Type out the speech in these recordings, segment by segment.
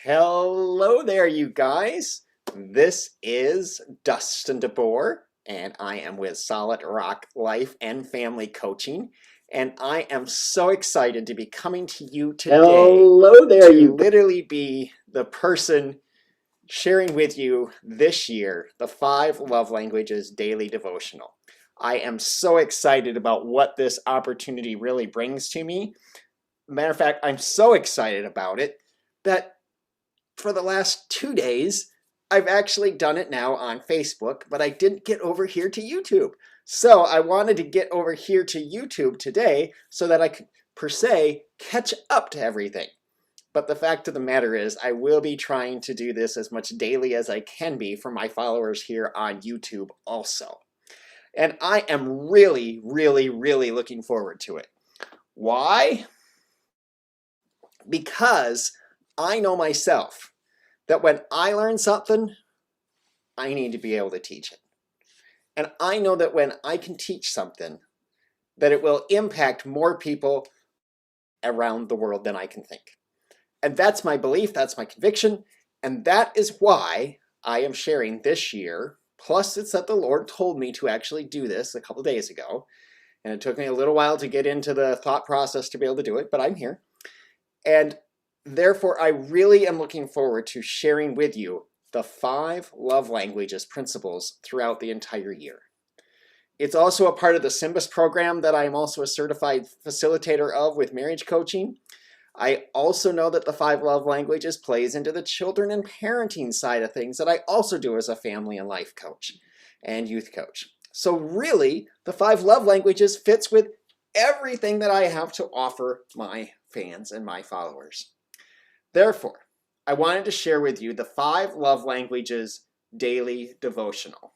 Hello there, you guys. This is Dustin DeBoer, and I am with Solid Rock Life and Family Coaching. And I am so excited to be coming to you today. Hello there, to you literally be the person sharing with you this year the 5 Love Languages Daily Devotional. I am so excited about what this opportunity really brings to me. Matter of fact, I'm so excited about it that for the last 2 days, I've actually done it now on Facebook, but I didn't get over here to YouTube. So I wanted to get over here to YouTube today so that I could, per se, catch up to everything. But the fact of the matter is, I will be trying to do this as much daily as I can be for my followers here on YouTube also. And I am really, really, really looking forward to it. Why? Because I know myself that when I learn something, I need to be able to teach it. And I know that when I can teach something, that it will impact more people around the world than I can think. And that's my belief, that's my conviction, and that is why I am sharing this year. Plus, it's that the Lord told me to actually do this a couple days ago, and it took me a little while to get into the thought process to be able to do it, but I'm here. And therefore, I really am looking forward to sharing with you the 5 love languages principles throughout the entire year. It's also a part of the SYMBIS program that I am also a certified facilitator of with marriage coaching. I also know that the 5 love languages plays into the children and parenting side of things that I also do as a family and life coach and youth coach. So really, the 5 love languages fits with everything that I have to offer my fans and my followers. Therefore, I wanted to share with you the 5 love languages daily devotional.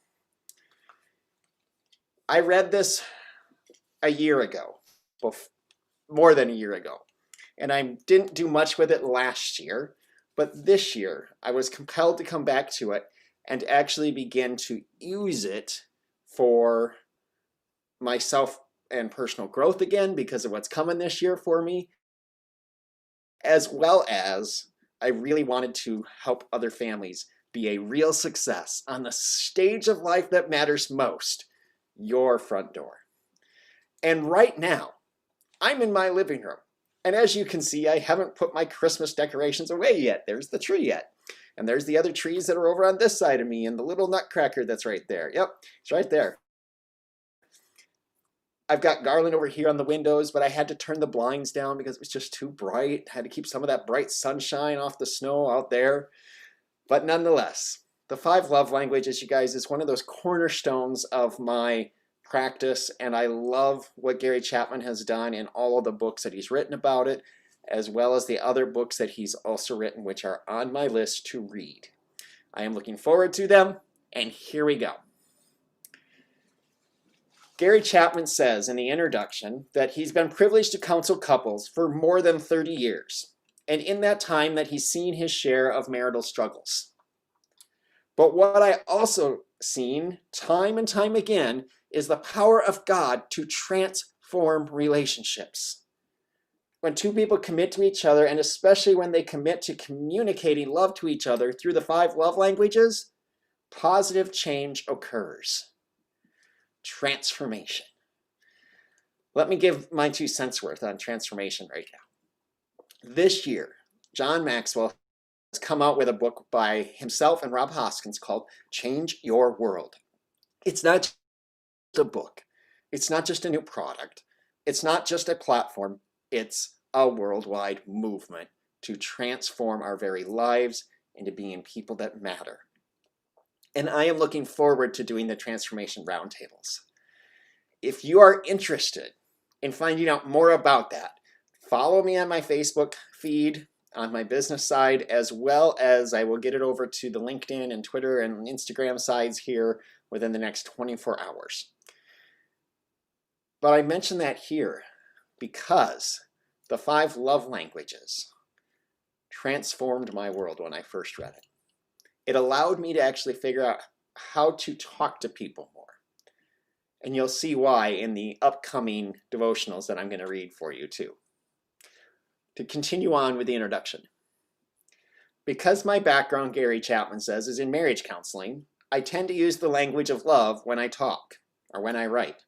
I read this a year ago, more than a year ago, and I didn't do much with it last year, but this year I was compelled to come back to it and actually begin to use it for myself and personal growth again because of what's coming this year for me, as well as I really wanted to help other families be a real success on the stage of life that matters most, your front door. And right now, I'm in my living room. And as you can see, I haven't put my Christmas decorations away yet. There's the tree yet. And there's the other trees that are over on this side of me and the little nutcracker that's right there. Yep, it's right there. I've got garland over here on the windows, but I had to turn the blinds down because it was just too bright. I had to keep some of that bright sunshine off the snow out there. But nonetheless, the 5 love languages, you guys, is one of those cornerstones of my practice, and I love what Gary Chapman has done in all of the books that he's written about it, as well as the other books that he's also written, which are on my list to read. I am looking forward to them, and here we go. Gary Chapman says in the introduction that he's been privileged to counsel couples for more than 30 years, and in that time that he's seen his share of marital struggles. But what I also seen time and time again is the power of God to transform relationships. When 2 people commit to each other, and especially when they commit to communicating love to each other through the 5 love languages, positive change occurs. Transformation. Let me give my 2 cents worth on transformation right now. This year, John Maxwell has come out with a book by himself and Rob Hoskins called Change Your World. It's not just a book. It's not just a new product. It's not just a platform. It's a worldwide movement to transform our very lives into being people that matter. And I am looking forward to doing the transformation roundtables. If you are interested in finding out more about that, follow me on my Facebook feed, on my business side, as well as I will get it over to the LinkedIn and Twitter and Instagram sides here within the next 24 hours. But I mention that here because the 5 love languages transformed my world when I first read it. It allowed me to actually figure out how to talk to people more. And you'll see why in the upcoming devotionals that I'm going to read for you too. To continue on with the introduction. Because my background, Gary Chapman says, is in marriage counseling, I tend to use the language of love when I talk or when I write.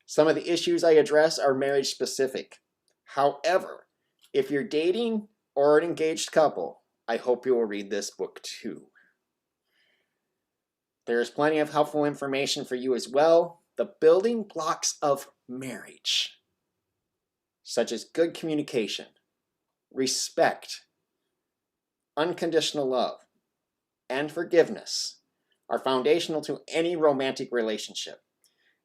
Some of the issues I address are marriage specific. However, if you're dating or an engaged couple, I hope you will read this book too. There is plenty of helpful information for you as well. The building blocks of marriage, such as good communication, respect, unconditional love, and forgiveness, are foundational to any romantic relationship.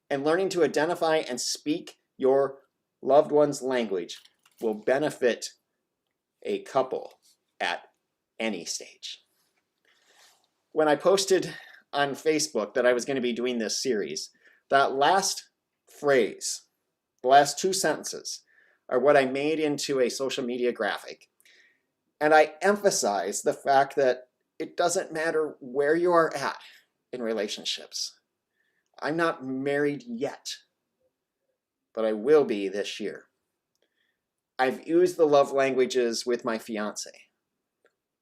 And learning to identify and speak your loved one's language will benefit a couple at any stage. When I posted on Facebook that I was going to be doing this series, that last phrase, the last two sentences, are what I made into a social media graphic. And I emphasize the fact that it doesn't matter where you are at in relationships. I'm not married yet, but I will be this year. I've used the love languages with my fiance.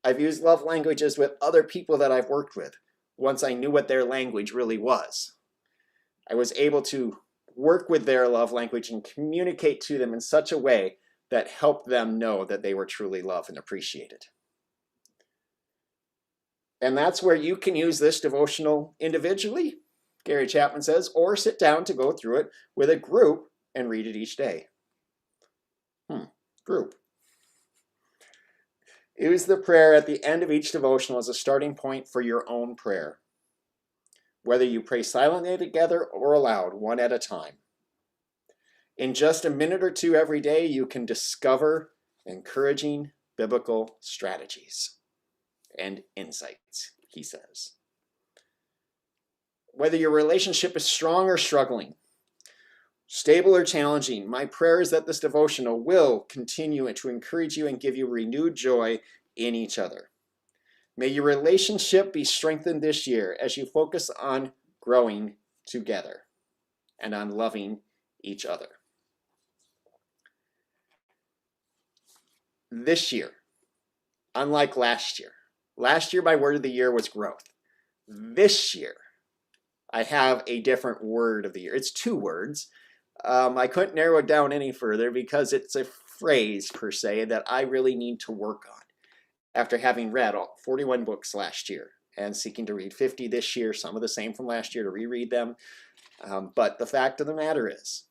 I've used love languages with other people that I've worked with once I knew what their language really was. I was able to work with their love language and communicate to them in such a way that helped them know that they were truly loved and appreciated. And that's where you can use this devotional individually, Gary Chapman says, or sit down to go through it with a group and read it each day. Group. Use the prayer at the end of each devotional as a starting point for your own prayer, whether you pray silently together or aloud, one at a time. In just a minute or two every day, you can discover encouraging biblical strategies and insights, he says. Whether your relationship is strong or struggling, stable or challenging, my prayer is that this devotional will continue to encourage you and give you renewed joy in each other. May your relationship be strengthened this year as you focus on growing together and on loving each other. This year, unlike last year my word of the year was growth. This year, I have a different word of the year. It's two words. I couldn't narrow it down any further because it's a phrase, per se, that I really need to work on after having read all 41 books last year and seeking to read 50 this year, some of the same from last year, to reread them. But the fact of the matter is,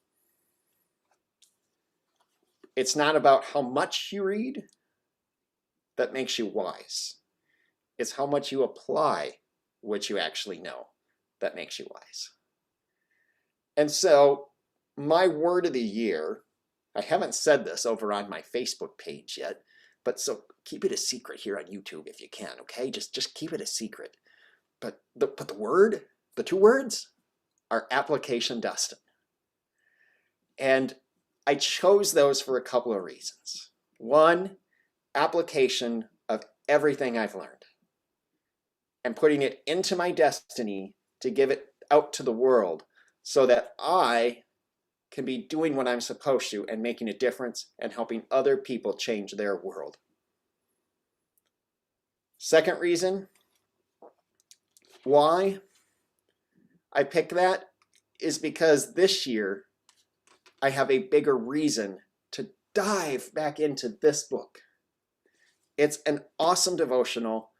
it's not about how much you read that makes you wise. It's how much you apply what you actually know that makes you wise. And so, my word of the year, I haven't said this over on my Facebook page yet, but so keep it a secret here on YouTube if you can, okay? Just keep it a secret. But the two words are application Dustin. And I chose those for a couple of reasons. One, application of everything I've learned and putting it into my destiny to give it out to the world so that I can be doing what I'm supposed to and making a difference and helping other people change their world. Second reason why I picked that is because this year I have a bigger reason to dive back into this book. It's an awesome devotional,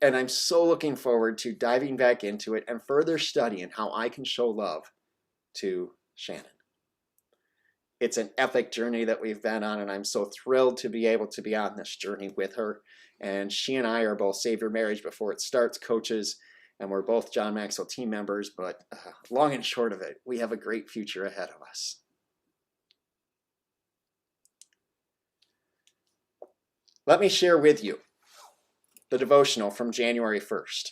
and I'm so looking forward to diving back into it and further studying how I can show love to Shannon. It's an epic journey that we've been on, and I'm so thrilled to be able to be on this journey with her. And she and I are both Save Your Marriage Before It Starts coaches, and we're both John Maxwell team members, but long and short of it, we have a great future ahead of us. Let me share with you the devotional from January 1st.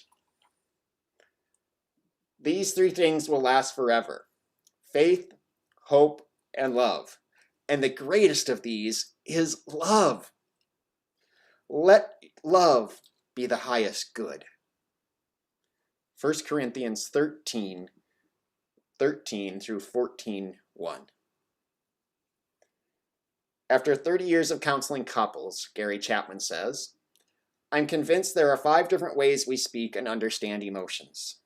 These three things will last forever: faith, hope, and love. And the greatest of these is love. Let love be the highest good. 1 Corinthians 13 through 14:1. After 30 years of counseling couples, Gary Chapman says, I'm convinced there are 5 different ways we speak and understand emotions.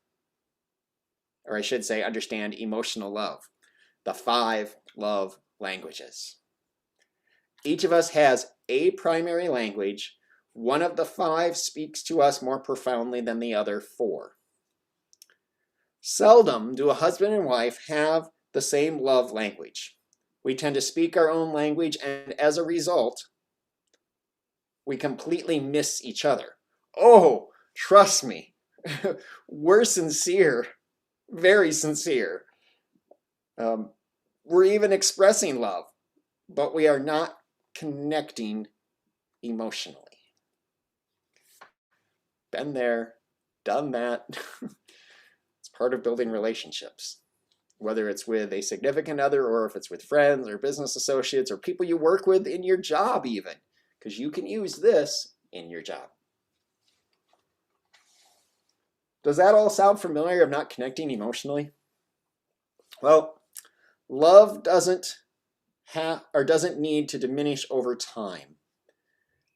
Or I should say, understand emotional love. The 5 love languages. Each of us has a primary language. One of the 5 speaks to us more profoundly than the other 4. Seldom do a husband and wife have the same love language. We tend to speak our own language, and as a result, we completely miss each other. Oh, trust me, we're sincere, very sincere. We're even expressing love, but we are not connecting emotionally. Been there, done that. It's part of building relationships, whether it's with a significant other or if it's with friends or business associates or people you work with in your job even, because you can use this in your job. Does that all sound familiar of not connecting emotionally? Well, love doesn't need to diminish over time.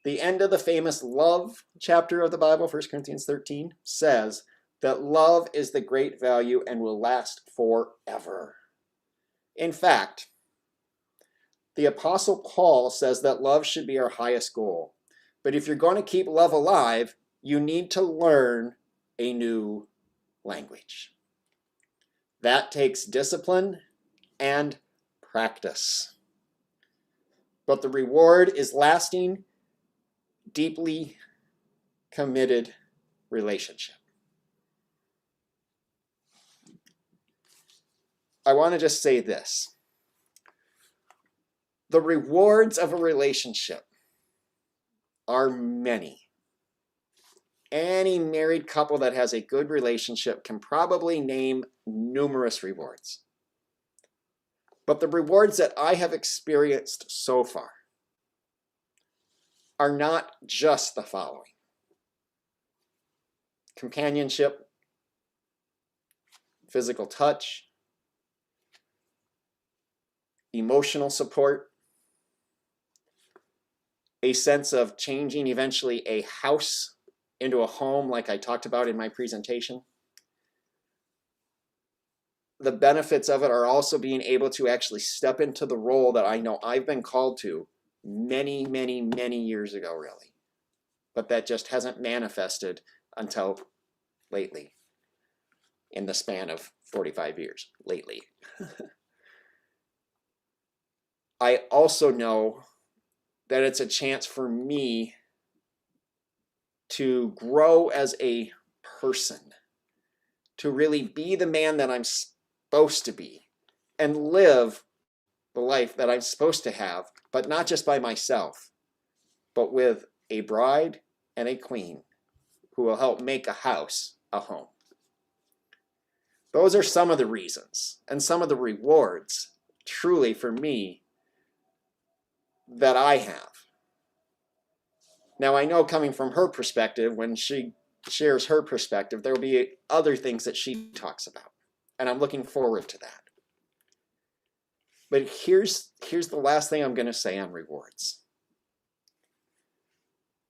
The end of the famous love chapter of the Bible, 1 Corinthians 13, says that love is the great value and will last forever. In fact, the Apostle Paul says that love should be our highest goal. But if you're going to keep love alive, you need to learn a new language. That takes discipline and practice. But the reward is lasting, deeply committed relationship. I want to just say this. The rewards of a relationship are many. Any married couple that has a good relationship can probably name numerous rewards. But the rewards that I have experienced so far are not just the following: companionship, physical touch, emotional support, a sense of changing eventually a house into a home like I talked about in my presentation. The benefits of it are also being able to actually step into the role that I know I've been called to many, many, many years ago, really. But that just hasn't manifested until lately, in the span of 45 years, lately. I also know that it's a chance for me to grow as a person, to really be the man that I'm supposed to be, and live the life that I'm supposed to have, but not just by myself, but with a bride and a queen who will help make a house a home. Those are some of the reasons and some of the rewards, truly for me, that I have. Now, I know coming from her perspective, when she shares her perspective, there will be other things that she talks about. And I'm looking forward to that. But here's the last thing I'm going to say on rewards.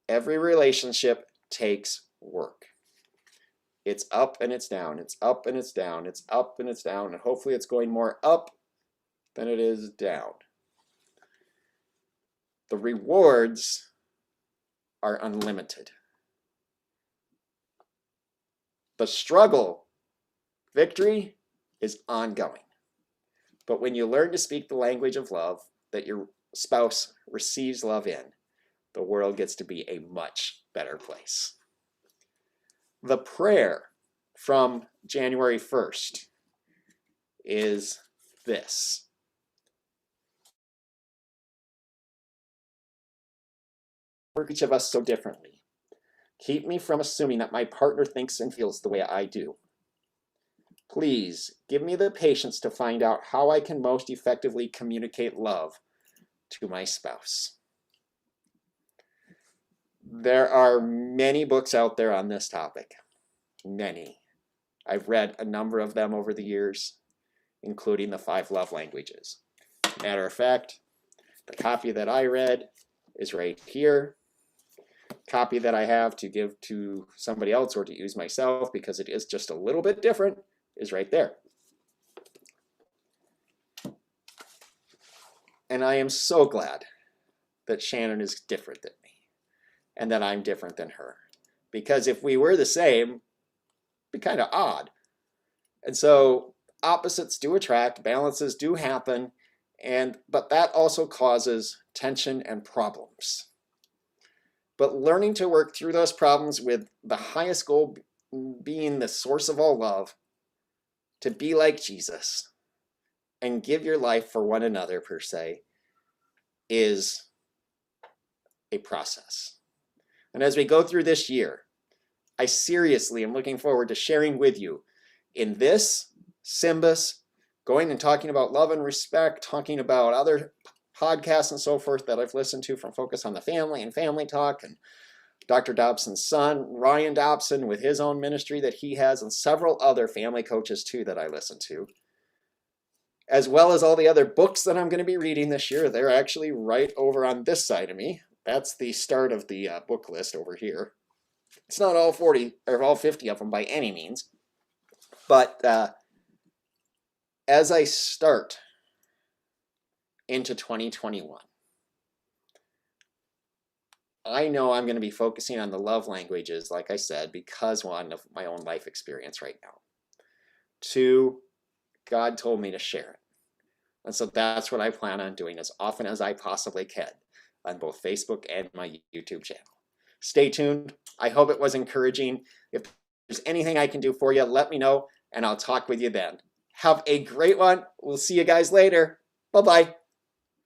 Every relationship takes work. It's up and it's down. It's up and it's down. It's up and it's down. And hopefully it's going more up than it is down. The rewards are unlimited. The struggle, victory, is ongoing. But when you learn to speak the language of love that your spouse receives love in, the world gets to be a much better place. The prayer from January 1st is this: for each of us so differently. Keep me from assuming that my partner thinks and feels the way I do. Please give me the patience to find out how I can most effectively communicate love to my spouse. There are many books out there on this topic. Many. I've read a number of them over the years, including the 5 love languages. Matter of fact, the copy that I read is right here. copy that I have to give to somebody else or to use myself, because it is just a little bit different, is right there. And I am so glad that Shannon is different than me and that I'm different than her. Because if we were the same, it'd be kind of odd. And so opposites do attract, balances do happen, but that also causes tension and problems. But learning to work through those problems with the highest goal being the source of all love, to be like Jesus and give your life for one another, per se, is a process. And as we go through this year, I seriously am looking forward to sharing with you in this Symbis, going and talking about love and respect, talking about other podcasts and so forth that I've listened to from Focus on the Family and Family Talk, and Dr. Dobson's son, Ryan Dobson, with his own ministry that he has, and several other family coaches too that I listen to, as well as all the other books that I'm going to be reading this year. They're actually right over on this side of me. That's the start of the book list over here. It's not all 40 or all 50 of them by any means, but as I start into 2021, I know I'm going to be focusing on the love languages, like I said, because one, of my own life experience right now. Two, God told me to share it. And so that's what I plan on doing as often as I possibly can on both Facebook and my YouTube channel. Stay tuned. I hope it was encouraging. If there's anything I can do for you, let me know, and I'll talk with you then. Have a great one. We'll see you guys later. Bye-bye.